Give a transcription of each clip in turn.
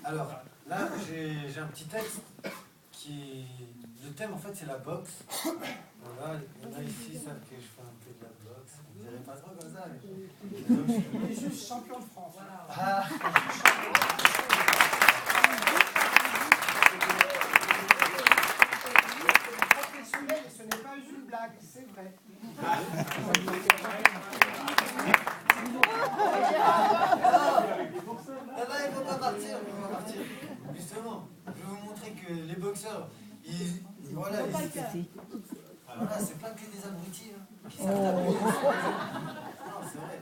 Alors, là, j'ai un petit texte qui... Le thème, en fait, c'est la boxe. Voilà, il y en a ici, savent que je fais un peu de la boxe. Vous ne direz pas trop comme ça, mais... Donc, Il est juste champion de France. Voilà. Ah. Professionnel, et ce n'est pas une blague, c'est vrai. Il ne faut pas partir, Justement, je vais vous montrer que les boxeurs, voilà, c'est pas que des abrutis qui savent taper. Non, c'est vrai.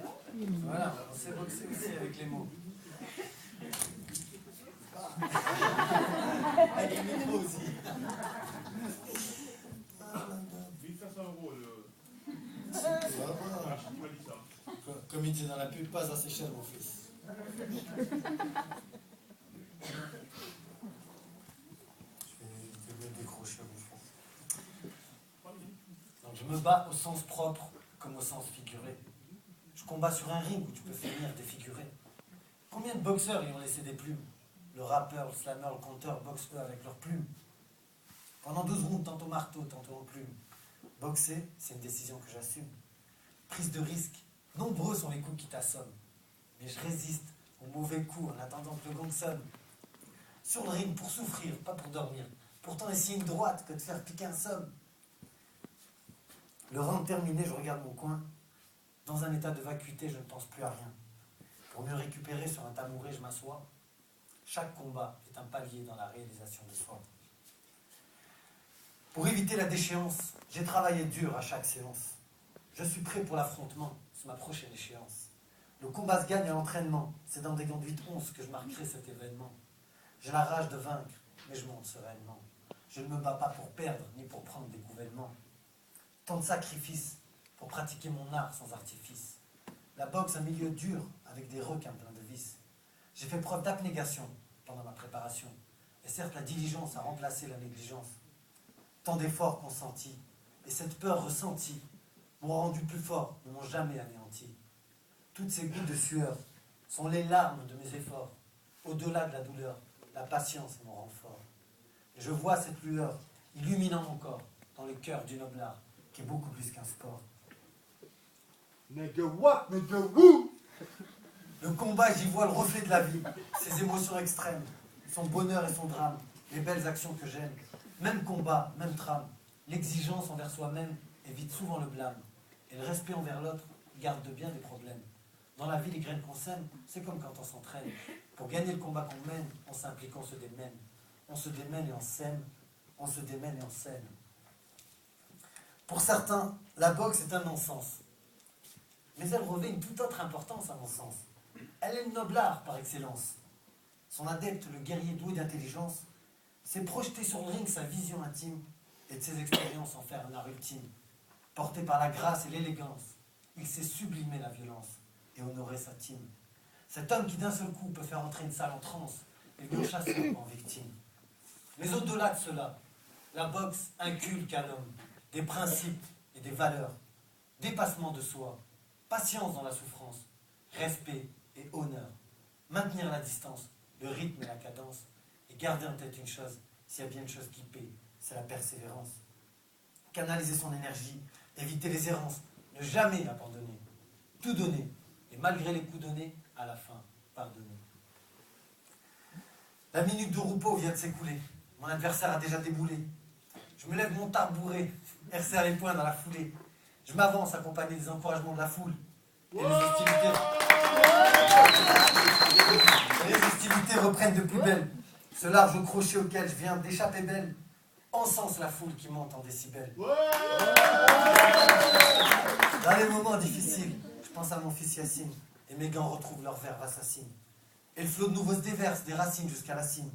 Voilà, on sait boxer aussi avec les mots. Avec les micros aussi. 1500 € Comme il dit dans la pub, pas assez cher, mon fils. Je vais décrocher à mon front. Donc, je me bats au sens propre comme au sens figuré. Je combats sur un ring où tu peux finir défiguré. Combien de boxeurs y ont laissé des plumes? Le rappeur, le slammer, le conteur boxent eux avec leurs plumes. Pendant 12 rounds, tantôt marteau, tantôt en plume. Boxer, c'est une décision que j'assume. Prise de risque, nombreux sont les coups qui t'assomment. Mais je résiste aux mauvais coups en attendant que le gong sonne. Sur le ring pour souffrir, pas pour dormir. Pourtant, essayer une droite que de faire piquer un somme. Le round terminé, je regarde mon coin. Dans un état de vacuité, je ne pense plus à rien. Pour mieux récupérer sur un tabouret, je m'assois. Chaque combat est un palier dans la réalisation de soi. Pour éviter la déchéance, j'ai travaillé dur à chaque séance. Je suis prêt pour l'affrontement, c'est ma prochaine échéance. Le combat se gagne à l'entraînement, c'est dans des gants de 8-11 que je marquerai cet événement. J'ai la rage de vaincre, mais je monte sereinement. Je ne me bats pas pour perdre, ni pour prendre des gouvernements. Tant de sacrifices pour pratiquer mon art sans artifice. La boxe, un milieu dur, avec des requins pleins de vices. J'ai fait preuve d'abnégation pendant ma préparation. Et certes, la diligence a remplacé la négligence. Tant d'efforts consentis, et cette peur ressentie, m'ont rendu plus fort, ne m'ont jamais anéanti. Toutes ces gouttes de sueur sont les larmes de mes efforts. Au-delà de la douleur, la patience est mon renfort. Et je vois cette lueur illuminant mon corps dans le cœur du noble art, qui est beaucoup plus qu'un sport. Nigga what, nigga who? Le combat, j'y vois le reflet de la vie, ses émotions extrêmes, son bonheur et son drame, les belles actions que j'aime. Même combat, même trame, l'exigence envers soi-même évite souvent le blâme. Et le respect envers l'autre garde de bien des problèmes. Dans la vie, les graines qu'on sème, c'est comme quand on s'entraîne. Pour gagner le combat qu'on mène, on s'implique, on se démène. On se démène et on sème. On se démène et on sème. Pour certains, la boxe est un non-sens. Mais elle revêt une toute autre importance à mon sens. Elle est le noble art par excellence. Son adepte, le guerrier doué d'intelligence, s'est projeté sur le ring sa vision intime et de ses expériences en faire un art ultime. Porté par la grâce et l'élégance, il sait sublimer la violence et honorer sa team. Cet homme qui d'un seul coup peut faire entrer une salle en transe et le chasseur en victime. Mais au-delà de cela, la boxe inculque à l'homme des principes et des valeurs, dépassement de soi, patience dans la souffrance, respect et honneur, maintenir la distance, le rythme et la cadence, et garder en tête une chose, s'il y a bien une chose qui paie, c'est la persévérance. Canaliser son énergie, éviter les errances, ne jamais abandonner, tout donner, et malgré les coups donnés, à la fin, pardonner. La minute de repos vient de s'écouler, mon adversaire a déjà déboulé. Je me lève mon tabouret, et resserre les poings dans la foulée. Je m'avance accompagné des encouragements de la foule. Et les hostilités reprennent de plus belle. Ce large crochet auquel je viens d'échapper belle encense la foule qui monte en décibels. Dans les moments difficiles, je pense à mon fils Yacine, et mes gants retrouvent leur verve assassine. Et le flot de nouveau se déverse des racines jusqu'à la cime.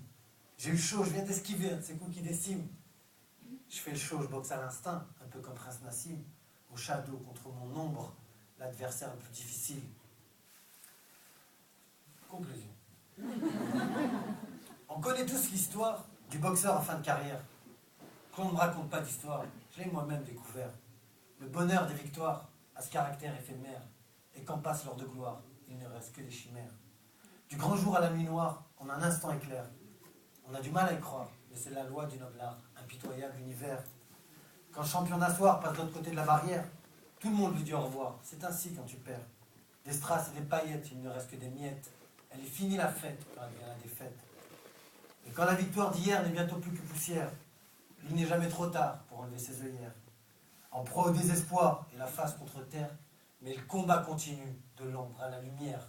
J'ai eu chaud, je viens d'esquiver un de ces coups qui déciment. Je fais le show, je boxe à l'instinct, un peu comme Prince Nassim. Au shadow contre mon ombre, l'adversaire le plus difficile. Conclusion. On connaît tous l'histoire du boxeur en fin de carrière. Qu'on ne me raconte pas d'histoire, je l'ai moi-même découvert. Le bonheur des victoires a ce caractère éphémère, et quand passe l'heure de gloire, il ne reste que des chimères. Du grand jour à la nuit noire, en un instant éclair. On a du mal à y croire, mais c'est la loi du noble art, impitoyable univers. Quand le champion d'asseoir passe de l'autre côté de la barrière, tout le monde lui dit au revoir. C'est ainsi quand tu perds. Des strass et des paillettes, il ne reste que des miettes. Elle est finie la fête quand elle vient la défaite. Et quand la victoire d'hier n'est bientôt plus que poussière, il n'est jamais trop tard pour enlever ses œillères. En proie au désespoir et la face contre terre, mais le combat continue de l'ombre à la lumière.